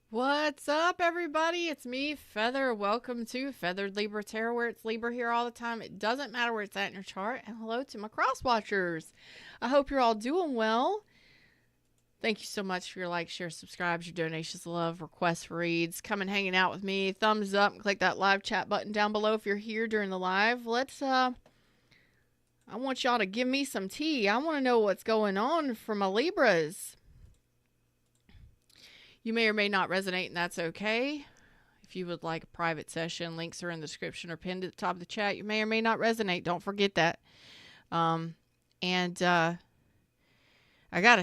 What's up, everybody? It's me, Feather. Welcome to Feathered Libra Tarot, where it's Libra here all the time. It doesn't matter where it's at in your chart. And hello to my cross watchers. I hope you're all doing well. Thank you so much for your likes, shares, subscribes, your donations, love, requests for reads, coming hanging out with me. Thumbs up and click that live chat button down below if you're here during the live. I want y'all to give me some tea. I want to know what's going on for my Libras. You may or may not resonate, and that's okay. If you would like a private session, links are in the description or pinned at the top of the chat. You may or may not resonate. Don't forget that. I gotta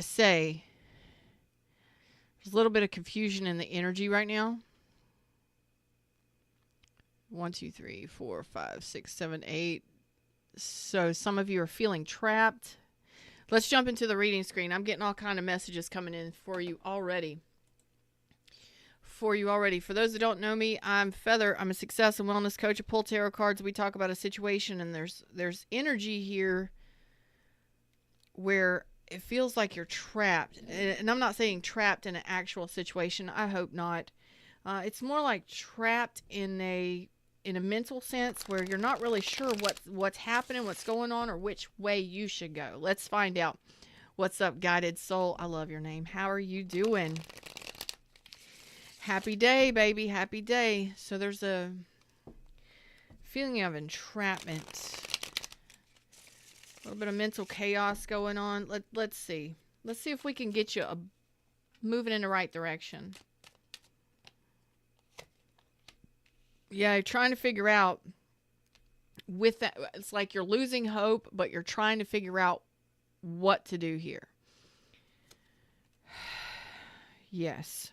say, there's a little bit of confusion in the energy right now. 1, 2, 3, 4, 5, 6, 7, 8. So some of you are feeling trapped. Let's jump into the reading screen. I'm getting all kind of messages coming in for you already. For those that don't know me, I'm Feather. I'm a success and wellness coach. I pull tarot cards. We talk about a situation, and there's energy here where it feels like you're trapped. And I'm not saying trapped in an actual situation. I hope not. It's more like trapped in a mental sense where you're not really sure what's happening, what's going on, or which way you should go. Let's find out. What's up, guided soul? I love your name. How are you doing? Happy day, baby. Happy day. So there's a feeling of entrapment. A little bit of mental chaos going on. Let's see. Let's see if we can get you moving in the right direction. Yeah, trying to figure out with that. It's like you're losing hope, but you're trying to figure out what to do here. Yes.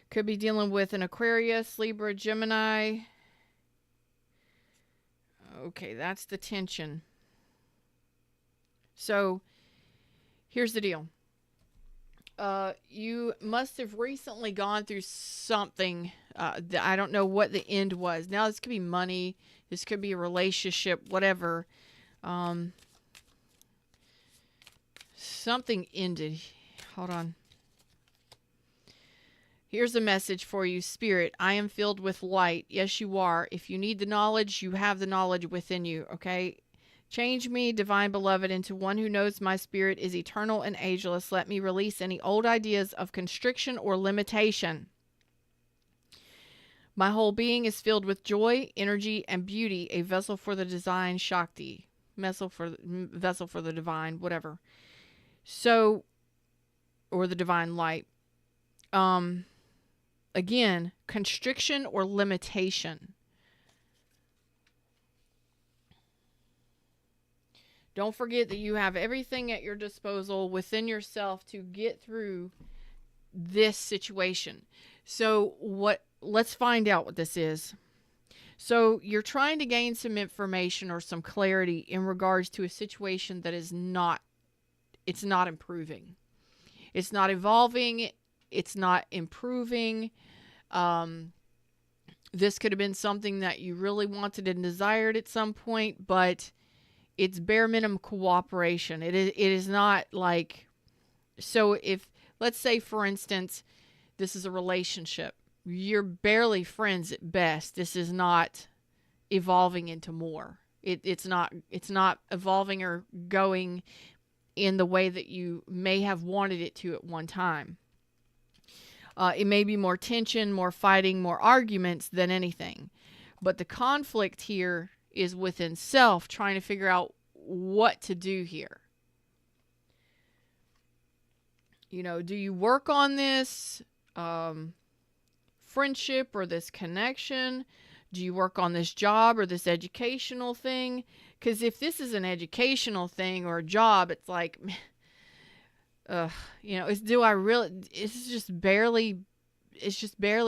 Could be dealing with an Aquarius, Libra, Gemini. Okay, that's the tension. So, here's the deal. You must have recently gone through something. That I don't know what the end was. Now, this could be money. This could be a relationship, whatever. Something ended. Hold on. Here's a message for you, Spirit. I am filled with light. Yes, you are. If you need the knowledge, you have the knowledge within you, okay? Change me, divine beloved, into one who knows my spirit is eternal and ageless. Let me release any old ideas of constriction or limitation. My whole being is filled with joy, energy, and beauty, a vessel for the divine Shakti. Vessel for the divine, whatever. So, or the divine light. Again, constriction or limitation. Don't forget that you have everything at your disposal within yourself to get through this situation. So let's find out what this is. So you're trying to gain some information or some clarity in regards to a situation that is not improving. It's not evolving. It's not improving. This could have been something that you really wanted and desired at some point, but it's bare minimum cooperation. It is not like, so if, let's say for instance, this is a relationship. You're barely friends at best. This is not evolving into more. It's not evolving or going in the way that you may have wanted it to at one time. It may be more tension, more fighting, more arguments than anything. But the conflict here is within self, trying to figure out what to do here. You know, do you work on this friendship or this connection? Do you work on this job or this educational thing? Because if this is an educational thing or a job, it's like, you know, do I really, it's just barely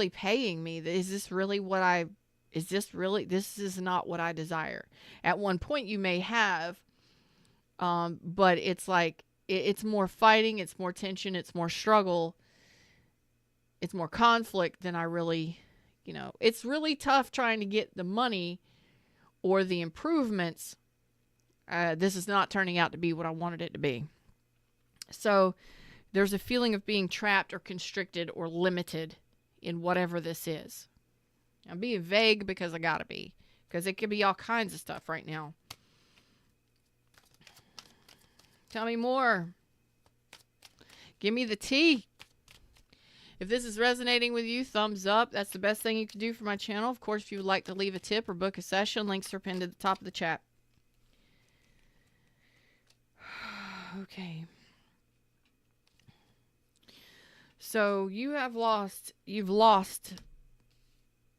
paying me. Is this really what this is not what I desire. At one point you may have, but it's like, it's more fighting, it's more tension, it's more struggle, it's more conflict than I really, you know, it's really tough trying to get the money or the improvements. This is not turning out to be what I wanted it to be. So There's a feeling of being trapped or constricted or limited in whatever this is. I'm being vague because I gotta be. Because it could be all kinds of stuff right now. Tell me more. Give me the tea. If this is resonating with you, thumbs up. That's the best thing you can do for my channel. Of course, if you would like to leave a tip or book a session, links are pinned at the top of the chat. Okay. So you've lost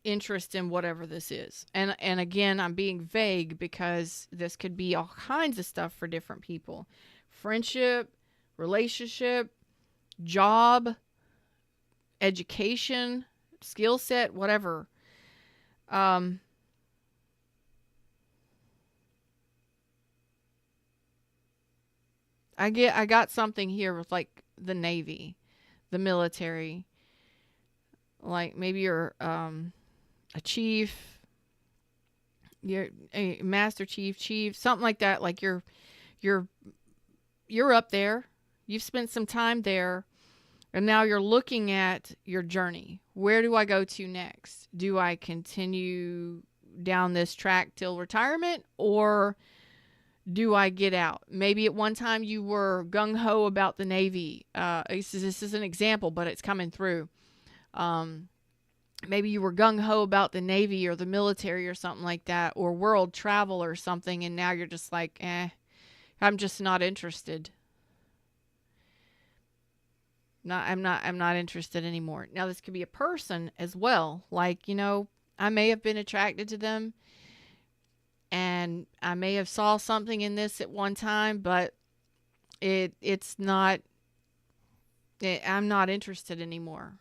interest in whatever this is. And again, I'm being vague because this could be all kinds of stuff for different people. Friendship, relationship, job, education, skill set, whatever. I got something here with like the Navy, the military. Like maybe you're a chief, you're a master chief, something like that. Like you're up there. You've spent some time there, and now you're looking at your journey. Where do I go to next? Do I continue down this track till retirement, or do I get out? Maybe at one time you were gung-ho about the Navy. This is an example, but it's coming through. Maybe you were gung-ho about the Navy or the military or something like that, or world travel or something, and now you're just like, I'm just not interested. I'm not interested anymore. Now, this could be a person as well. Like, I may have been attracted to them, and I may have saw something in this at one time, but it's not, I'm not interested anymore.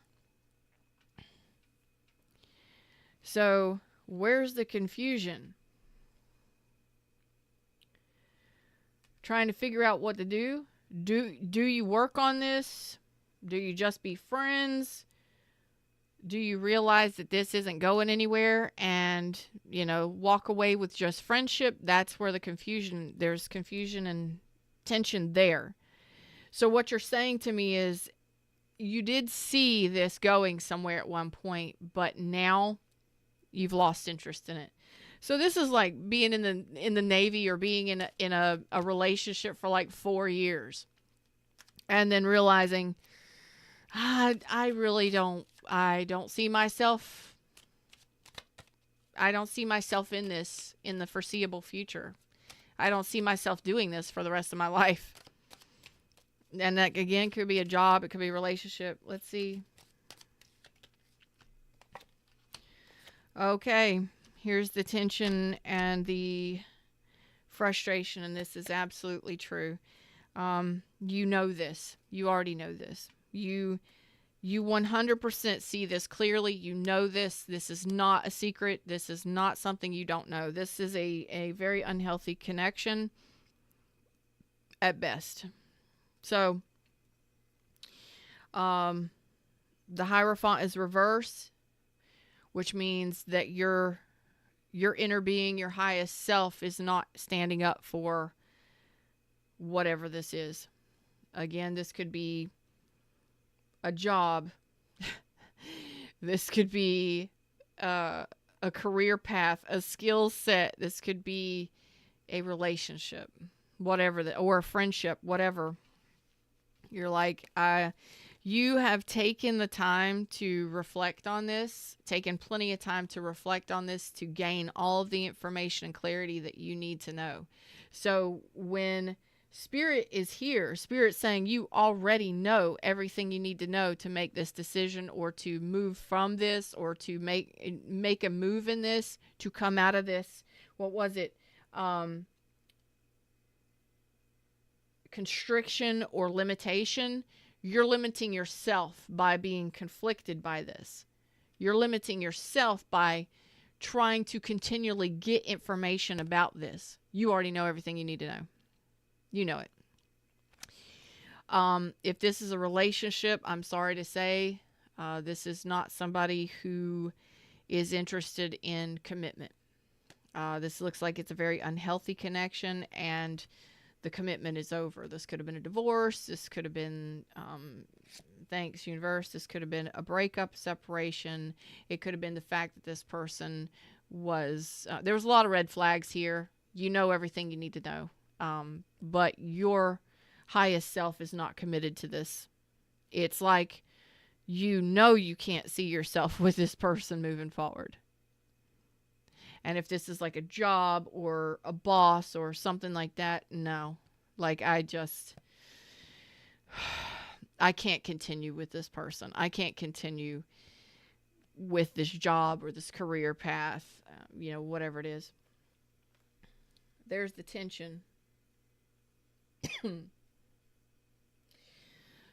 So, where's the confusion? Trying to figure out what to do? Do you work on this? Do you just be friends? Do you realize that this isn't going anywhere and, walk away with just friendship? That's where there's confusion and tension there. So what you're saying to me is you did see this going somewhere at one point, but now you've lost interest in it. So this is like being in the Navy or being in a relationship for like 4 years, and then realizing I don't see myself in this in the foreseeable future. I don't see myself doing this for the rest of my life. And that again could be a job, it could be a relationship. Let's see. Okay, here's the tension and the frustration, and this is absolutely true. You know this. You already know this. You 100% see this clearly. You know this. This is not a secret. This is not something you don't know. This is a very unhealthy connection at best. So, the Hierophant is reverse, which means that your inner being, your highest self, is not standing up for whatever this is. Again, this could be a job. This could be a career path, a skill set. This could be a relationship, whatever, or a friendship, whatever. You're like, you have taken the time to reflect on this, taken plenty of time to reflect on this, to gain all of the information and clarity that you need to know. So when Spirit is here, Spirit's saying you already know everything you need to know to make this decision, or to move from this, or to make a move in this, to come out of this. What was it? Constriction or limitation. You're limiting yourself by being conflicted by this. You're limiting yourself by trying to continually get information about this. You already know everything you need to know. You know it. If this is a relationship, I'm sorry to say, this is not somebody who is interested in commitment. This looks like it's a very unhealthy connection, and the commitment is over. This could have been a divorce. This could have been, thanks, universe. This could have been a breakup, separation. It could have been the fact that this person was, there was a lot of red flags here. You know everything you need to know. But your highest self is not committed to this. It's like, you know, you can't see yourself with this person moving forward. And if this is like a job or a boss or something like that, no. Like, I can't continue with this person. I can't continue with this job or this career path, whatever it is. There's the tension.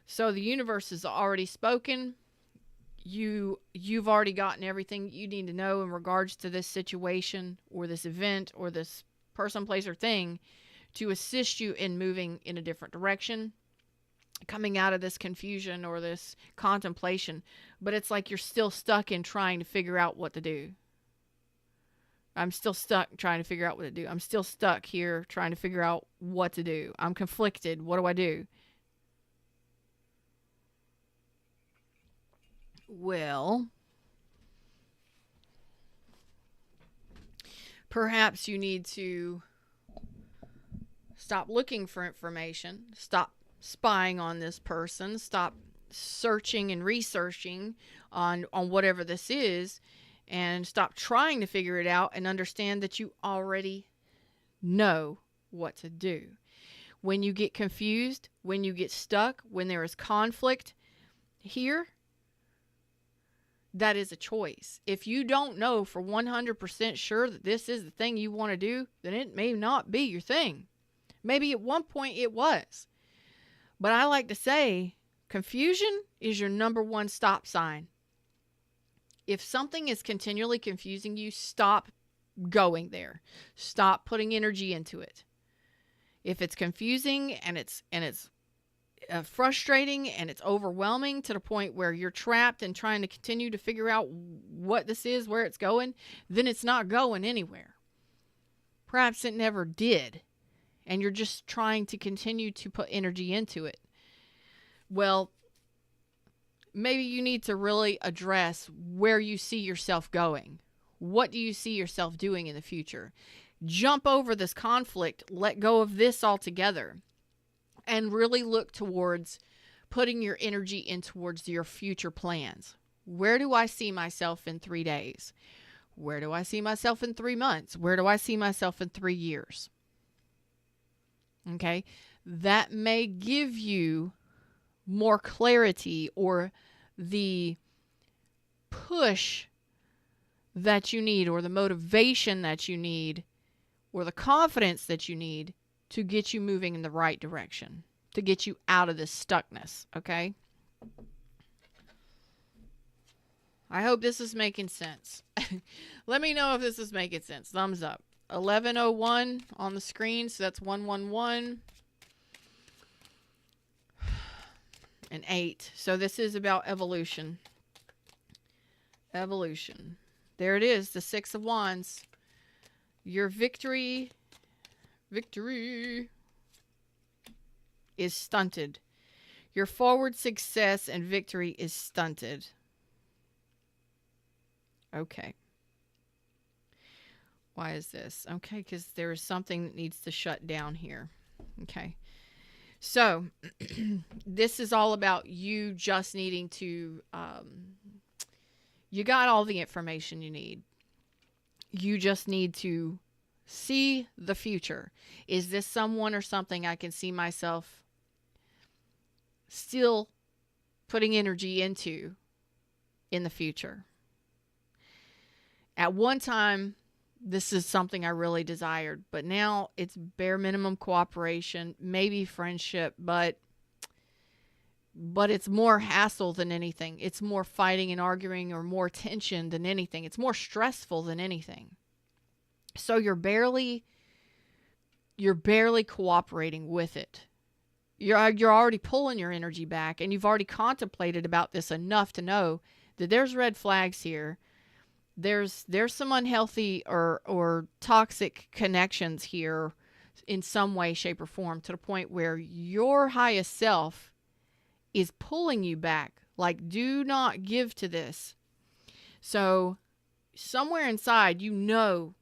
So the universe has already spoken. You've already gotten everything you need to know in regards to this situation or this event or this person, place, or thing to assist you in moving in a different direction, coming out of this confusion or this contemplation. But it's like you're still stuck in trying to figure out what to do. I'm still stuck trying to figure out what to do. I'm still stuck here trying to figure out what to do. I'm conflicted. What do I do? Well, perhaps you need to stop looking for information, stop spying on this person, stop searching and researching on whatever this is, and stop trying to figure it out and understand that you already know what to do. When you get confused, when you get stuck, when there is conflict here, that is a choice. If you don't know for 100% sure that this is the thing you want to do, then it may not be your thing. Maybe at one point it was. But I like to say, confusion is your number one stop sign. If something is continually confusing you, stop going there. Stop putting energy into it. If it's confusing and it's frustrating and it's overwhelming to the point where you're trapped and trying to continue to figure out what this is, where it's going, then it's not going anywhere. Perhaps it never did, and you're just trying to continue to put energy into it. Well, maybe you need to really address where you see yourself going. What do you see yourself doing in the future? Jump over this conflict, let go of this altogether, and really look towards putting your energy in towards your future plans. Where do I see myself in 3 days? Where do I see myself in 3 months? Where do I see myself in 3 years? Okay, that may give you more clarity or the push that you need or the motivation that you need or the confidence that you need to get you moving in the right direction, to get you out of this stuckness, okay? I hope this is making sense. Let me know if this is making sense. Thumbs up. 1101 on the screen, so that's 111. And 8. So this is about evolution. Evolution. There it is, the 6 of Wands. Your victory is stunted. Your forward success and victory is stunted. Okay. Why is this? Okay, because there is something that needs to shut down here. Okay. So, this is all about you just needing to, you got all the information you need. You just need to see the future. Is this someone or something I can see myself still putting energy into in the future? At one time, this is something I really desired, but now it's bare minimum cooperation, maybe friendship, but it's more hassle than anything. It's more fighting and arguing or more tension than anything. It's more stressful than anything. So you're barely cooperating with it. You're already pulling your energy back, and you've already contemplated about this enough to know that there's red flags here. There's some unhealthy or toxic connections here, in some way, shape, or form, to the point where your highest self is pulling you back. Like, do not give to this. So somewhere inside, you know,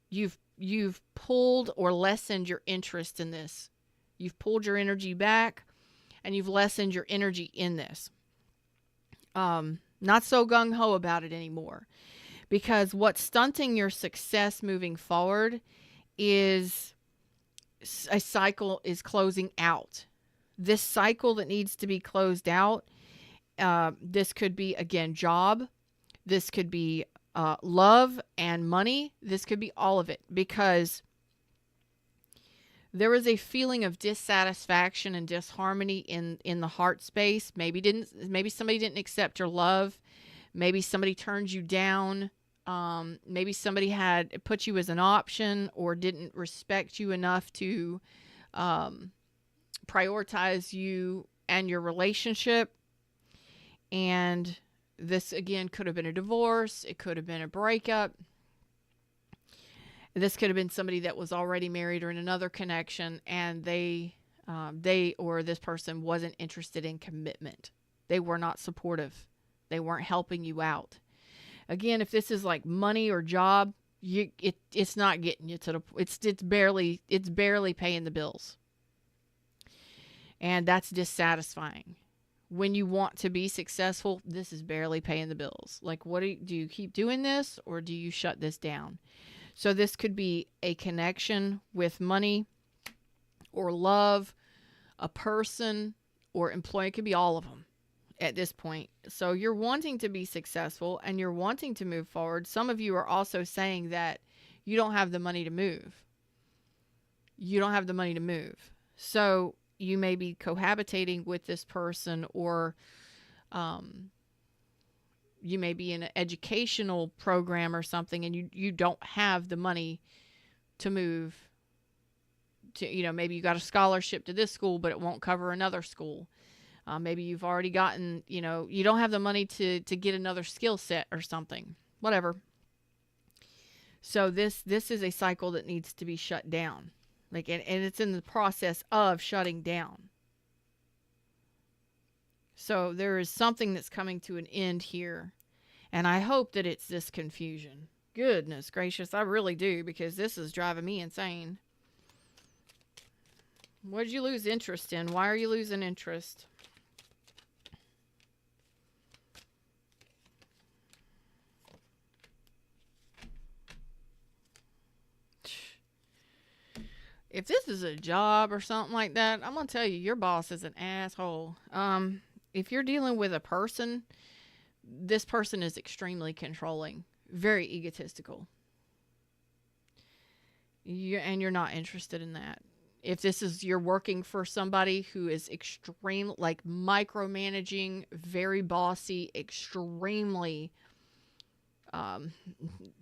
you've pulled or lessened your interest in this. You've pulled your energy back, and you've lessened your energy in this. Not so gung-ho about it anymore. Because what's stunting your success moving forward is a cycle is closing out. This cycle that needs to be closed out, this could be, again, job. This could be love and money. This could be all of it, because there is a feeling of dissatisfaction and disharmony in the heart space. Maybe somebody didn't accept your love. Maybe somebody turned you down. Maybe somebody had put you as an option or didn't respect you enough to prioritize you and your relationship. And this, again, could have been a divorce. It could have been a breakup. This could have been somebody that was already married or in another connection, and they or this person wasn't interested in commitment. They were not supportive. They weren't helping you out. Again, if this is like money or job, it's not getting you to the, it's barely paying the bills. And that's dissatisfying. When you want to be successful, this is barely paying the bills. Like, do you keep doing this, or do you shut this down? So this could be a connection with money or love, a person or employee. It could be all of them at this point. So you're wanting to be successful and you're wanting to move forward. Some of you are also saying that you don't have the money to move. You don't have the money to move. So you may be cohabitating with this person, or you may be in an educational program or something, and you don't have the money to move to, maybe you got a scholarship to this school, but it won't cover another school. Maybe you've already gotten, you don't have the money to get another skill set or something, whatever. So this is a cycle that needs to be shut down. Like, and it's in the process of shutting down. So there is something that's coming to an end here. And I hope that it's this confusion. Goodness gracious, I really do, because this is driving me insane. What did you lose interest in? Why are you losing interest? If this is a job or something like that, I'm going to tell you, your boss is an asshole. If you're dealing with a person, this person is extremely controlling, very egotistical. And you're not interested in that. If you're working for somebody who is extreme, like micromanaging, very bossy, extremely,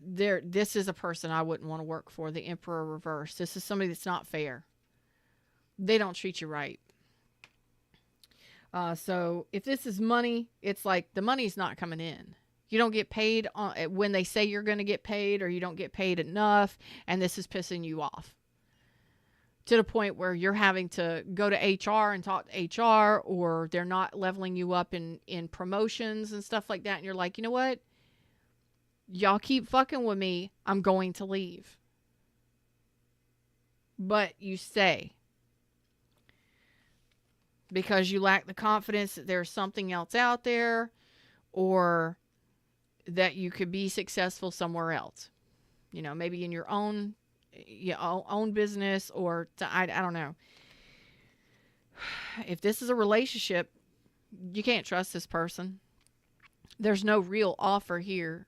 this is a person I wouldn't want to work for. The Emperor reverse. This is somebody that's not fair. They don't treat you right. So if this is money, it's like the money's not coming in. You don't get paid when they say you're going to get paid, or you don't get paid enough, and this is pissing you off. To the point where you're having to go to HR and talk to HR, or they're not leveling you up in promotions and stuff like that. And you're like, you know what? Y'all keep fucking with me. I'm going to leave. But you stay. Because you lack the confidence that there's something else out there, or that you could be successful somewhere else. Maybe in your own business, or I don't know. If this is a relationship, you can't trust this person. There's no real offer here.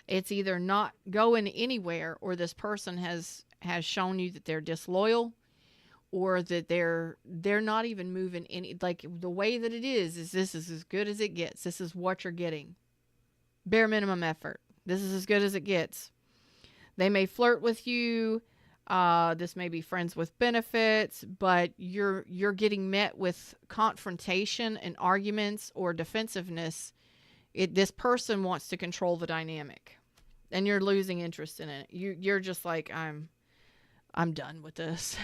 It's either not going anywhere, or this person has shown you that they're disloyal, or that they're not even moving any, like the way that it is this is as good as it gets. This is what you're getting. Bare minimum effort. This is as good as it gets. They may flirt with you. This may be friends with benefits, but you're getting met with confrontation and arguments or defensiveness. This person wants to control the dynamic, and you're losing interest in it. You're just like, I'm done with this.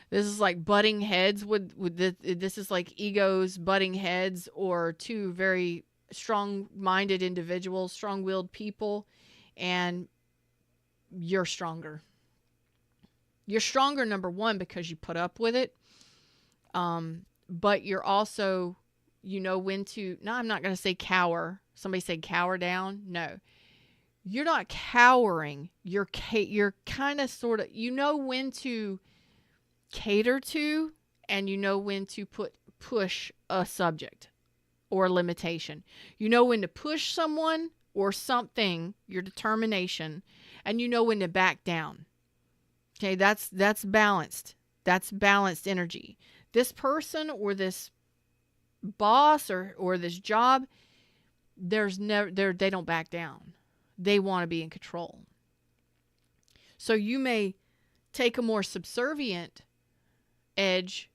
This is like butting heads this is like egos butting heads, or two very strong-minded individuals, strong-willed people, and you're stronger. You're stronger, number one, because you put up with it. But you're also, you know when to, no, I'm not going to say cower. Somebody said cower down. No, you're not cowering. You're kind of sort of, you know when to cater to, and you know when to push a subject or a limitation. You know when to push someone or something, your determination, and you know when to back down. Okay, that's balanced. That's balanced energy. This person or this boss or this job, they don't back down. They want to be in control. So you may take a more subservient edge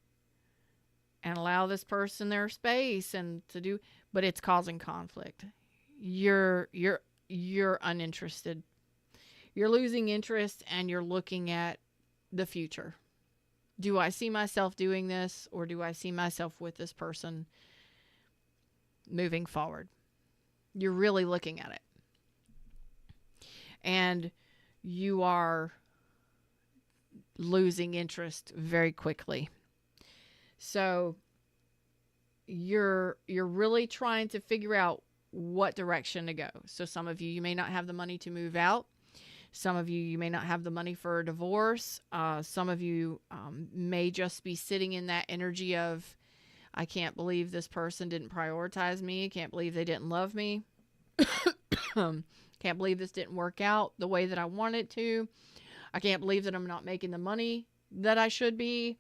and allow this person their space and to do, but it's causing conflict. You're uninterested. You're losing interest, and you're looking at the future. Do I see myself doing this, or do I see myself with this person moving forward? You're really looking at it. And you are losing interest very quickly. So you're really trying to figure out what direction to go. So some of you may not have the money to move out. Some of you may not have the money for a divorce. Some of you may just be sitting in that energy of, I can't believe this person didn't prioritize me. I can't believe they didn't love me. Can't believe this didn't work out the way that I wanted to. I can't believe that I'm not making the money that I should be.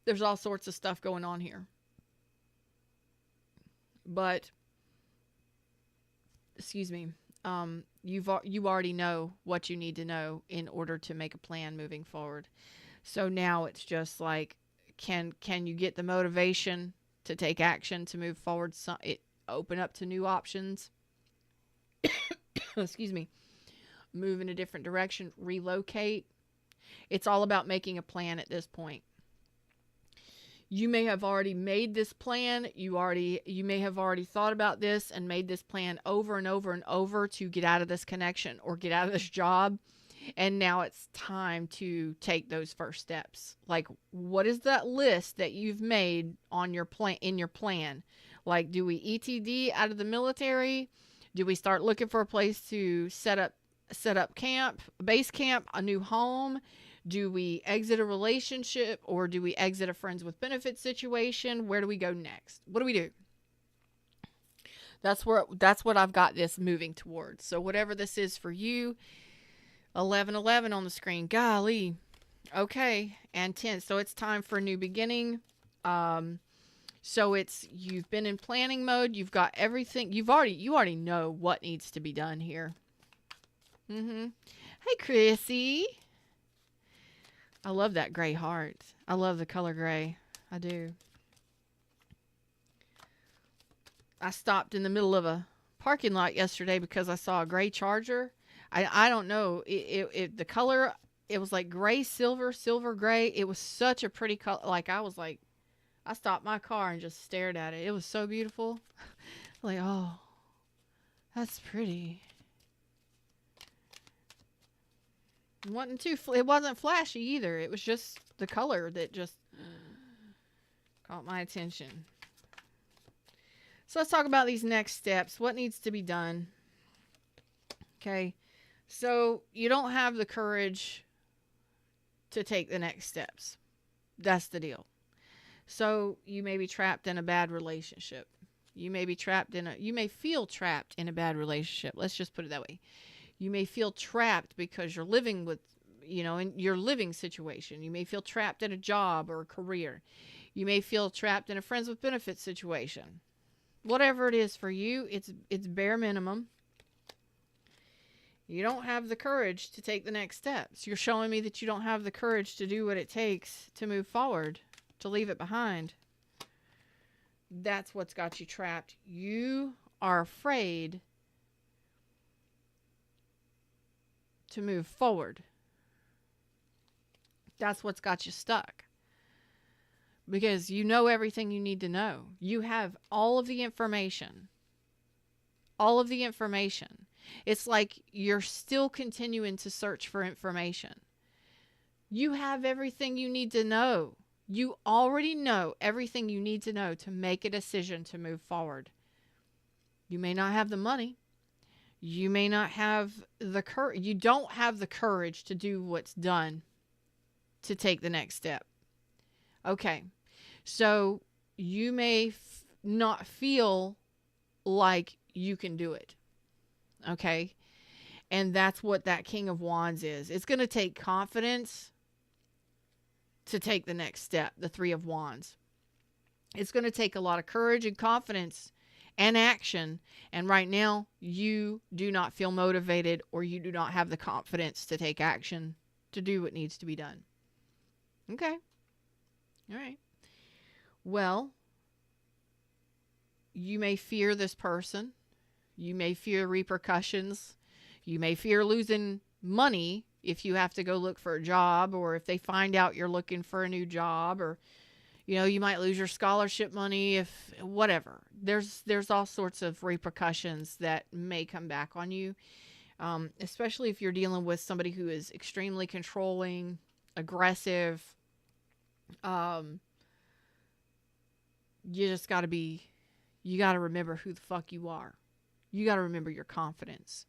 There's all sorts of stuff going on here. But excuse me, you already know what you need to know in order to make a plan moving forward. So now it's just like, can you get the motivation to take action to move forward? Open up to new options. Excuse me. Move in a different direction. Relocate. It's all about making a plan at this point. You may have already made this plan. You may have already thought about this and made this plan over and over and over to get out of this connection or get out of this job. And now it's time to take those first steps. Like, what is that list that you've made on your plan, in your plan? Like, do we ETD out of the military? Do we start looking for a place to set up camp, base camp, a new home? Do we exit a relationship, or do we exit a friends with benefits situation? Where do we go next? What do we do? That's what I've got this moving towards. So whatever this is for you, 1111 on the screen. Golly. Okay. And 10. So it's time for a new beginning. So you've been in planning mode. You've got everything. You already know what needs to be done here. Hey, Chrissy. I love that gray heart. I love the color gray. I do. I stopped in the middle of a parking lot yesterday because I saw a gray Charger. I don't know. The color, it was like gray, silver gray. It was such a pretty color. Like, I stopped my car and just stared at it. It was so beautiful. Like, oh, that's pretty. It wasn't flashy either. It was just the color that just caught my attention. So let's talk about these next steps. What needs to be done? Okay. So you don't have the courage to take the next steps. That's the deal. So you may be trapped in a bad relationship. You may feel trapped in a bad relationship. Let's just put it that way. You may feel trapped because you're living with, in your living situation. You may feel trapped in a job or a career. You may feel trapped in a friends with benefits situation. Whatever it is for you, it's bare minimum. You don't have the courage to take the next steps. You're showing me that you don't have the courage to do what it takes to move forward, to leave it behind. That's what's got you trapped. You are afraid to move forward. That's what's got you stuck. Because you know everything you need to know. You have all of the information. All of the information. It's like you're still continuing to search for information. You have everything you need to know. You already know everything you need to know to make a decision to move forward. You may not have the money. You may not have the courage. You don't have the courage to do what's done to take the next step. Okay. So you may not feel like you can do it. Okay. And that's what that King of Wands is. It's going to take confidence to take the next step, the Three of Wands. It's going to take a lot of courage and confidence and action. And right now, you do not feel motivated, or you do not have the confidence to take action to do what needs to be done. Okay. All right. Well, you may fear this person. You may fear repercussions. You may fear losing money if you have to go look for a job, or if they find out you're looking for a new job, or, you might lose your scholarship money, if whatever. There's all sorts of repercussions that may come back on you, especially if you're dealing with somebody who is extremely controlling, aggressive. You just got to remember who the fuck you are. You got to remember your confidence.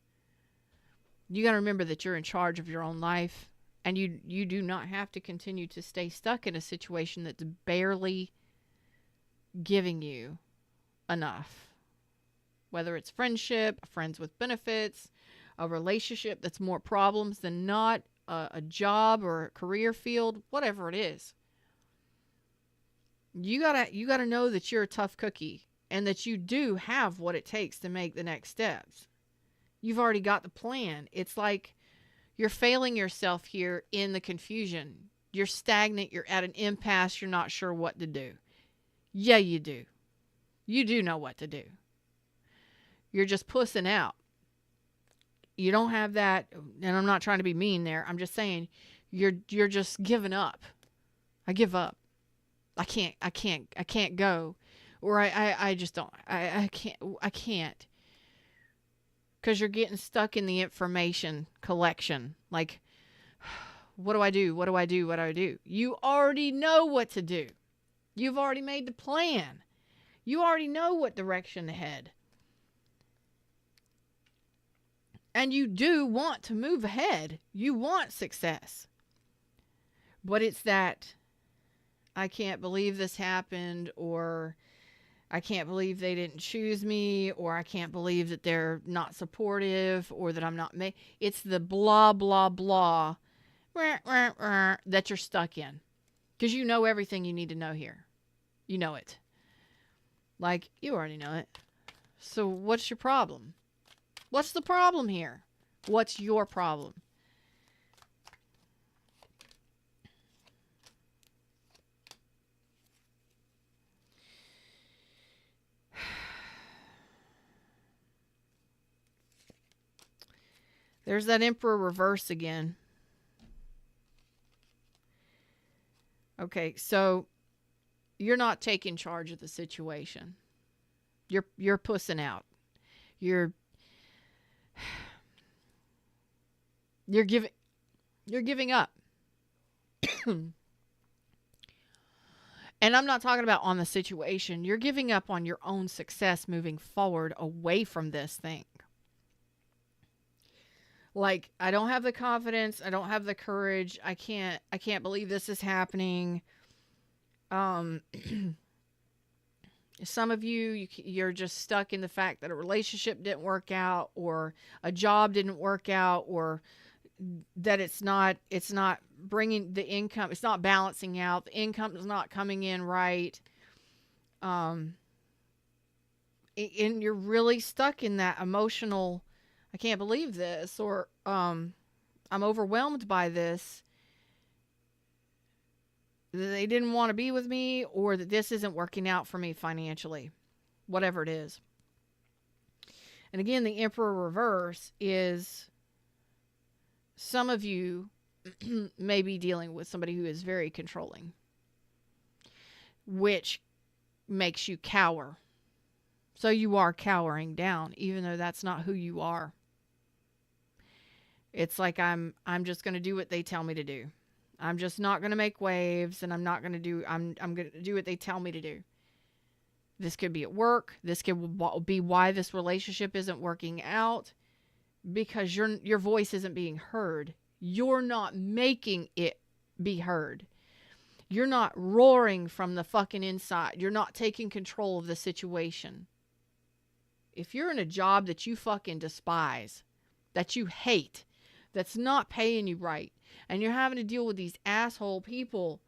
You got to remember that you're in charge of your own life, and you do not have to continue to stay stuck in a situation that's barely giving you enough. Whether it's friendship, friends with benefits, a relationship that's more problems than not, a job or a career field, whatever it is. You gotta know that you're a tough cookie, and that you do have what it takes to make the next steps. You've already got the plan. It's like you're failing yourself here in the confusion. You're stagnant. You're at an impasse. You're not sure what to do. Yeah, you do. You do know what to do. You're just pussing out. You don't have that, and I'm not trying to be mean there. I'm just saying you're just giving up. I give up. I can't go. Or I just don't. I can't. Because you're getting stuck in the information collection. Like, what do I do? What do I do? What do I do? You already know what to do. You've already made the plan. You already know what direction to head. And you do want to move ahead. You want success. But it's that, I can't believe this happened, or I can't believe they didn't choose me, or I can't believe that they're not supportive, or that I'm not it's the blah, blah, blah that you're stuck in. Because you know everything you need to know here. You know it. Like, you already know it. So what's your problem? What's the problem here? What's your problem? There's that Emperor reverse again. Okay, so you're not taking charge of the situation. You're pussing out. You're giving up. And I'm not talking about on the situation. You're giving up on your own success moving forward away from this thing. Like, I don't have the confidence. I don't have the courage. I can't believe this is happening. Some of you're just stuck in the fact that a relationship didn't work out, or a job didn't work out, or that it's not bringing the income. It's not balancing out. The income is not coming in right. And you're really stuck in that emotional, I can't believe this, or I'm overwhelmed by this. They didn't want to be with me, or that this isn't working out for me financially, whatever it is. And again, the Emperor reverse is some of you may be dealing with somebody who is very controlling, which makes you cower. So you are cowering down, even though that's not who you are. It's like I'm just going to do what they tell me to do. I'm just not going to make waves, and I'm going to do what they tell me to do. This could be at work. This could be why this relationship isn't working out, because your voice isn't being heard. You're not making it be heard. You're not roaring from the fucking inside. You're not taking control of the situation. If you're in a job that you fucking despise, that you hate, that's not paying you right, and you're having to deal with these asshole people,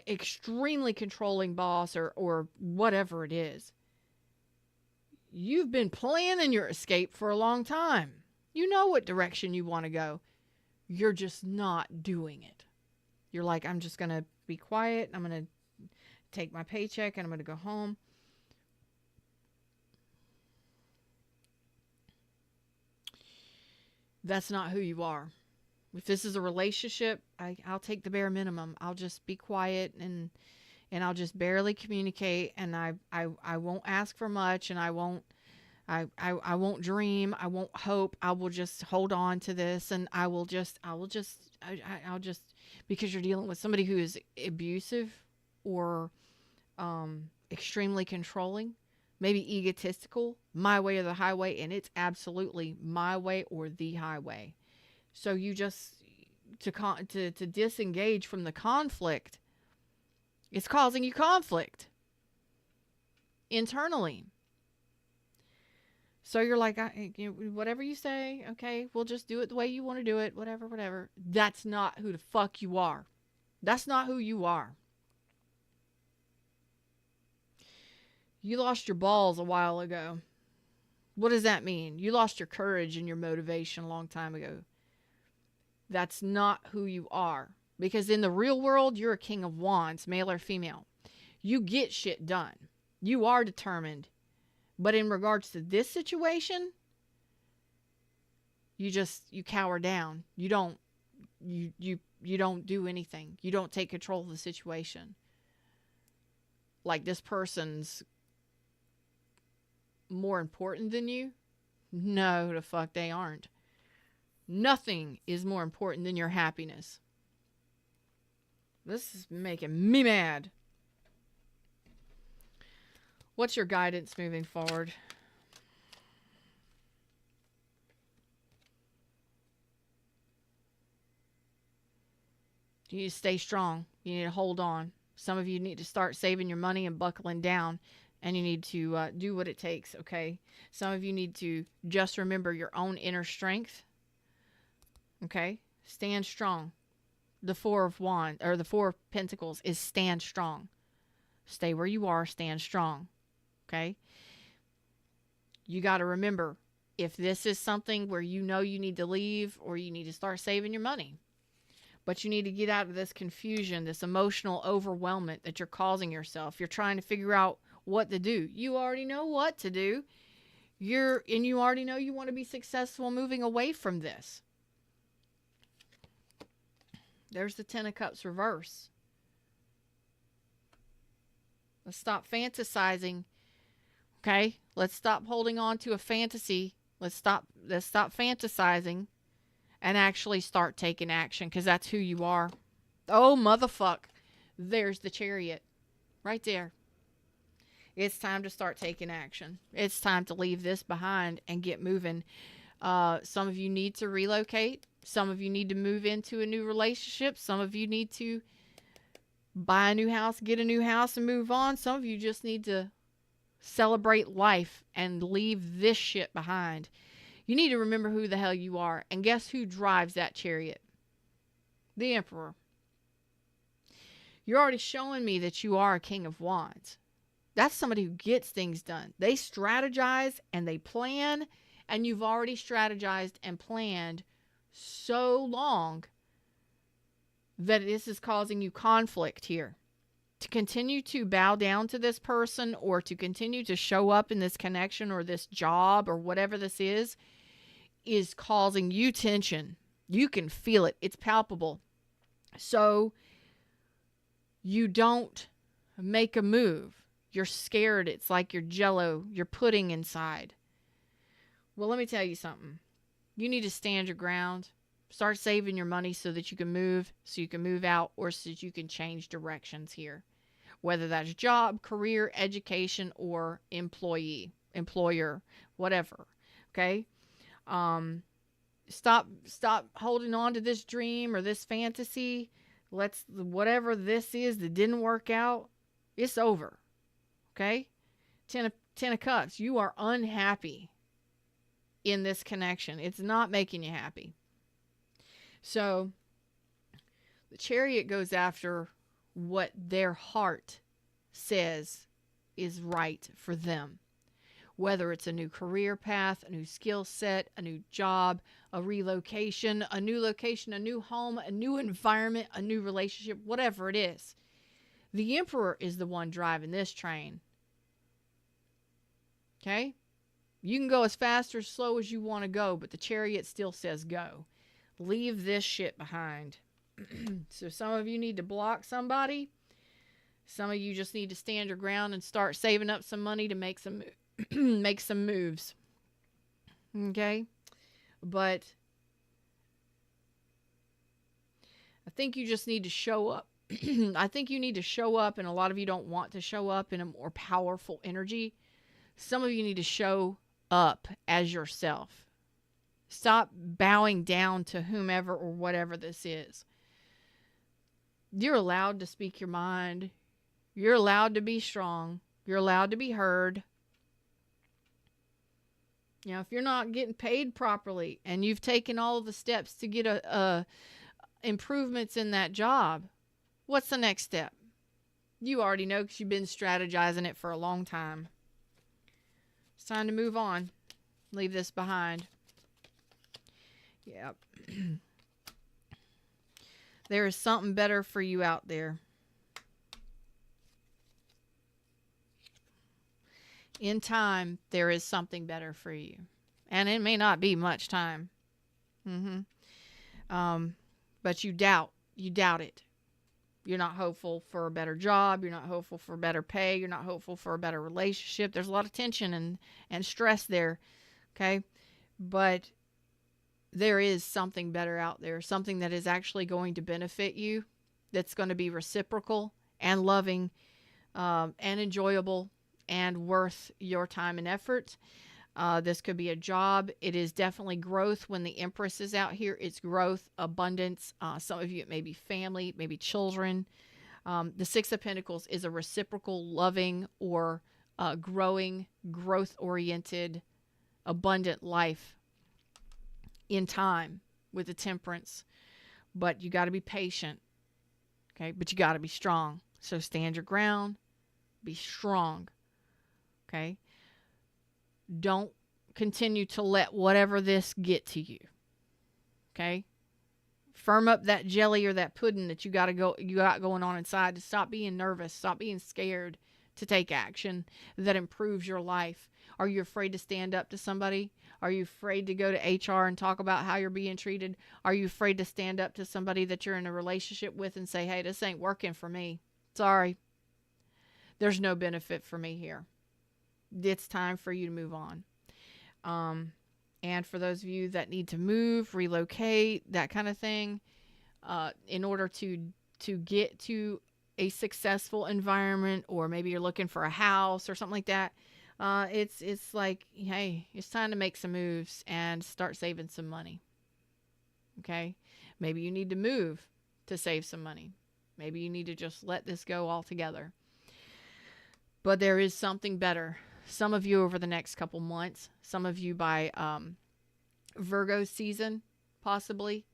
extremely controlling boss or whatever it is, you've been planning your escape for a long time. You know what direction you want to go. You're just not doing it. You're like, I'm just going to be quiet. I'm going to take my paycheck and I'm going to go home. That's not who you are. If this is a relationship, I'll take the bare minimum. I'll just be quiet and I'll just barely communicate, and I won't ask for much, and I won't dream. I won't hope. I will just hold on to this, and I'll just because you're dealing with somebody who is abusive or extremely controlling, maybe egotistical, my way or the highway, and it's absolutely my way or the highway. So you just to disengage from the conflict, it's causing you conflict internally. So you're like, whatever you say, okay, we'll just do it the way you want to do it, whatever. That's not who the fuck you are. That's not who you are. You lost your balls a while ago. What does that mean? You lost your courage and your motivation a long time ago. That's not who you are. Because in the real world, you're a king of wands, male or female. You get shit done. You are determined. But in regards to this situation, you cower down. You don't do anything. You don't take control of the situation. Like this person's more important than you? No, the fuck they aren't. Nothing is more important than your happiness. This is making me mad. What's your guidance moving forward? You need to stay strong. You need to hold on. Some of you need to start saving your money and buckling down. And you need to do what it takes, okay? Some of you need to just remember your own inner strength. Okay? Stand strong. The Four of Wands, or the Four of Pentacles, is stand strong. Stay where you are. Stand strong. Okay? You got to remember, if this is something where you know you need to leave or you need to start saving your money, but you need to get out of this confusion, this emotional overwhelmment that you're causing yourself. You're trying to figure out what to do. You already know what to do. You already know you want to be successful moving away from this. There's the Ten of Cups reverse. Let's stop fantasizing. Okay? Let's stop holding on to a fantasy. Let's stop fantasizing and actually start taking action, because that's who you are. Oh, motherfuck. There's the Chariot. Right there. It's time to start taking action. It's time to leave this behind and get moving. Some of you need to relocate. Some of you need to move into a new relationship. Some of you need to buy a new house, get a new house, and move on. Some of you just need to celebrate life and leave this shit behind. You need to remember who the hell you are. And guess who drives that chariot? The Emperor. You're already showing me that you are a King of Wands. That's somebody who gets things done. They strategize and they plan, and you've already strategized and planned so long that this is causing you conflict here. To continue to bow down to this person, or to continue to show up in this connection or this job or whatever this is causing you tension. You can feel it. It's palpable. So you don't make a move. You're scared. It's like you're jello, you're pudding inside. Well, let me tell you something. You need to stand your ground. Start saving your money so that you can move, out, or so that you can change directions here. Whether that's job, career, education, or employer, whatever. Okay? Stop holding on to this dream or this fantasy. Whatever this is that didn't work out, it's over. Okay? Ten of Cups. You are unhappy in this connection. It's not making you happy. So the Chariot goes after what their heart says is right for them. Whether it's a new career path, a new skill set, a new job, a relocation, a new location, a new home, a new environment, a new relationship, whatever it is. The Emperor is the one driving this train. Okay? You can go as fast or slow as you want to go, but the Chariot still says go. Leave this shit behind. So some of you need to block somebody. Some of you just need to stand your ground and start saving up some money to make some moves. Okay? But I think you just need to show up. I think you need to show up, and a lot of you don't want to show up in a more powerful energy. Some of you need to show up as yourself. Stop bowing down to whomever or whatever this is. You're allowed to speak your mind. You're allowed to be strong. You're allowed to be heard. You know, if you're not getting paid properly and you've taken all of the steps to get improvements in that job, what's the next step? You already know because you've been strategizing it for a long time. It's time to move on. Leave this behind. Yep. There is something better for you out there. In time, there is something better for you. And it may not be much time. But you doubt it. You're not hopeful for a better job. You're not hopeful for better pay. You're not hopeful for a better relationship. There's a lot of tension and stress there. Okay? But there is something better out there. Something that is actually going to benefit you. That's going to be reciprocal and loving and enjoyable and worth your time and effort. This could be a job. It is definitely growth. When the Empress is out here, it's growth, abundance. Some of you, it may be family, maybe children. The Six of Pentacles is a reciprocal, loving, or growing, growth-oriented, abundant life in time with the Temperance. But you got to be patient. Okay? But you got to be strong. So stand your ground. Be strong. Okay? Don't continue to let whatever this get to you. Okay? Firm up that jelly or that pudding that you got going on inside to stop being nervous, stop being scared to take action that improves your life. Are you afraid to stand up to somebody? Are you afraid to go to HR and talk about how you're being treated? Are you afraid to stand up to somebody that you're in a relationship with and say, hey, this ain't working for me. Sorry. There's no benefit for me here. It's time for you to move on. And for those of you that need to move, relocate, that kind of thing, in order to get to a successful environment, or maybe you're looking for a house or something like that, it's like, hey, it's time to make some moves and start saving some money. Okay? Maybe you need to move to save some money. Maybe you need to just let this go altogether. But there is something better. Some of you over the next couple months, some of you by Virgo season, possibly.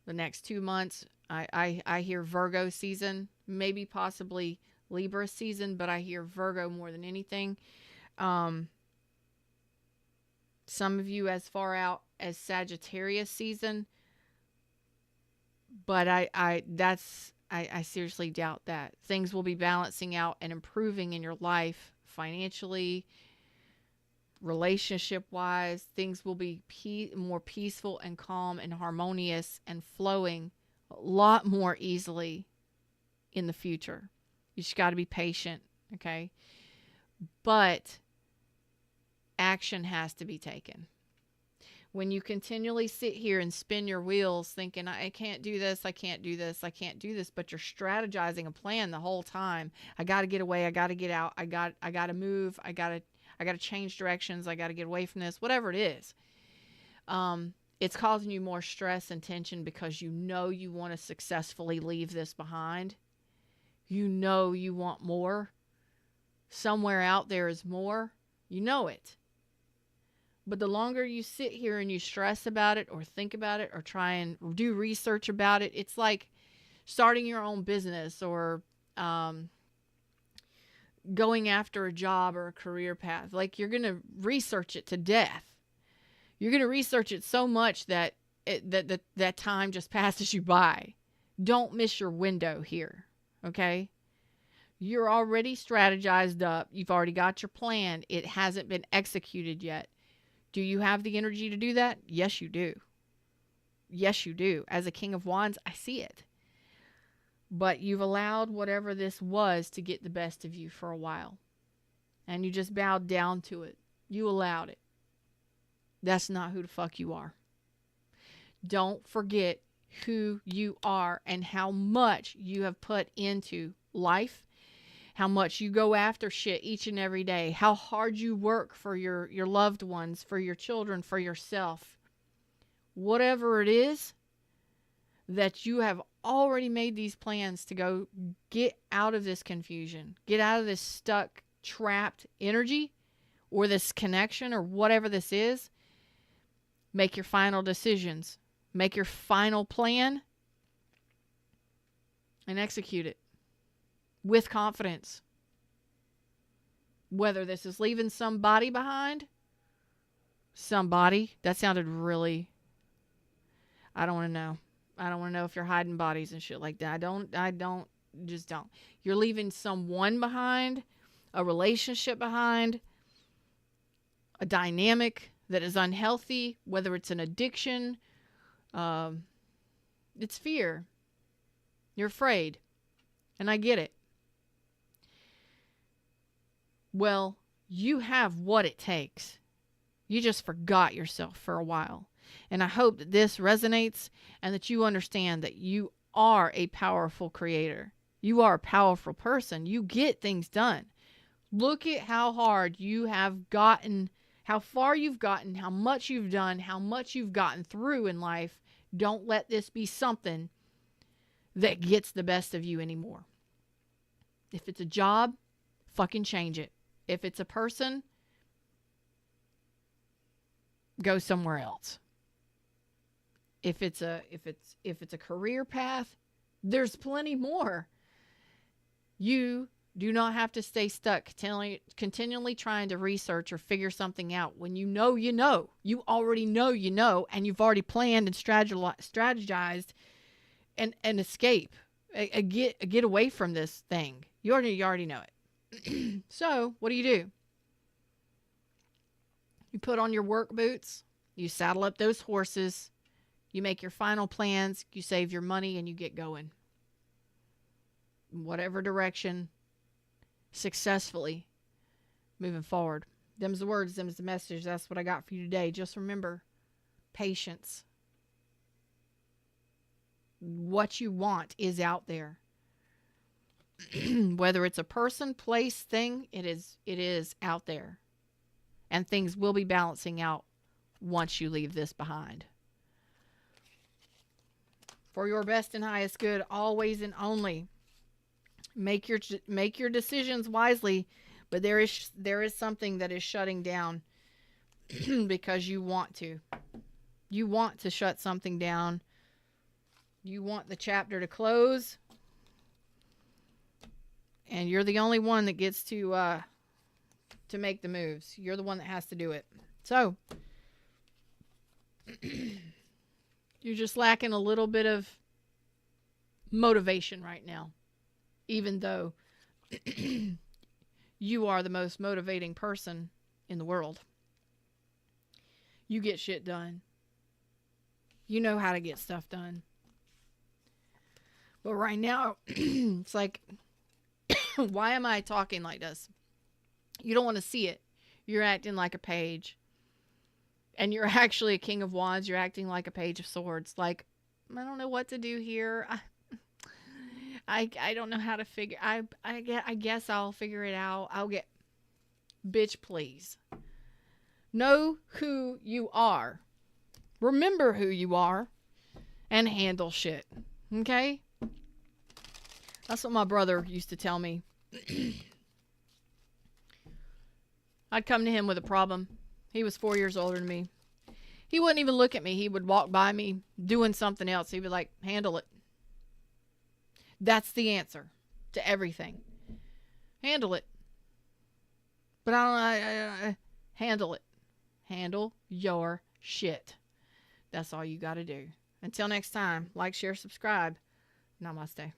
The next 2 months, I hear Virgo season, maybe possibly Libra season, but I hear Virgo more than anything. Some of you as far out as Sagittarius season, but I seriously doubt that. Things will be balancing out and improving in your life financially, relationship wise, things will be more peaceful and calm and harmonious and flowing a lot more easily in the future. You just got to be patient, okay? But action has to be taken. When you continually sit here and spin your wheels thinking, I can't do this, I can't do this, I can't do this, but you're strategizing a plan the whole time. I got to get away, I got to get out, I got to move, I got to change directions, I got to get away from this, whatever it is. It's causing you more stress and tension because you know you want to successfully leave this behind. You know you want more. Somewhere out there is more. You know it. But the longer you sit here and you stress about it or think about it or try and do research about it, it's like starting your own business or going after a job or a career path. Like, you're going to research it to death. You're going to research it so much that that time just passes you by. Don't miss your window here, okay? You're already strategized up. You've already got your plan. It hasn't been executed yet. Do you have the energy to do that? Yes, you do. Yes, you do. As a King of Wands, I see it. But you've allowed whatever this was to get the best of you for a while. And you just bowed down to it. You allowed it. That's not who the fuck you are. Don't forget who you are and how much you have put into life. How much you go after shit each and every day. How hard you work for your loved ones, for your children, for yourself. Whatever it is that you have already made these plans to go get out of this confusion. Get out of this stuck, trapped energy or this connection or whatever this is. Make your final decisions. Make your final plan and execute it. With confidence. Whether this is leaving somebody behind. Somebody. That sounded really... I don't want to know. I don't want to know if you're hiding bodies and shit like that. I don't. Just don't. You're leaving someone behind. A relationship behind. A dynamic that is unhealthy. Whether it's an addiction. It's fear. You're afraid. And I get it. Well, you have what it takes. You just forgot yourself for a while. And I hope that this resonates and that you understand that you are a powerful creator. You are a powerful person. You get things done. Look at how hard you have gotten, how far you've gotten, how much you've done, how much you've gotten through in life. Don't let this be something that gets the best of you anymore. If it's a job, fucking change it. If it's a person, go somewhere else. If it's a career path, there's plenty more. You do not have to stay stuck continually trying to research or figure something out when you know you know. You already know, and you've already planned and strategized and escape. Get away from this thing. You already know it. So, what do? You put on your work boots, you saddle up those horses, you make your final plans, you save your money, and you get going. Whatever direction, successfully moving forward. Them's the words, them's the message. That's what I got for you today. Just remember, patience. What you want is out there. Whether it's a person, place, thing, it is out there. And things will be balancing out once you leave this behind. For your best and highest good, always and only. Make your decisions wisely, but there is something that is shutting down because you want to. You want to shut something down. You want the chapter to close. And you're the only one that gets to make the moves. You're the one that has to do it. So, you're just lacking a little bit of motivation right now. Even though you are the most motivating person in the world. You get shit done. You know how to get stuff done. But right now, it's like, why am I talking like this? You don't want to see it. You're acting like a page. And you're actually a King of Wands. You're acting like a Page of Swords. Like, I don't know what to do here. I don't know how to figure. I guess I'll figure it out. I'll get. Bitch, please. Know who you are. Remember who you are. And handle shit. Okay? That's what my brother used to tell me. I'd come to him with a problem. He was 4 years older than me. He wouldn't even look at me. He would walk by me doing something else. He would like, handle it. That's the answer to everything. Handle it. But I handle it. Handle your shit. That's all you got to do. Until next time, like, share, subscribe. Namaste.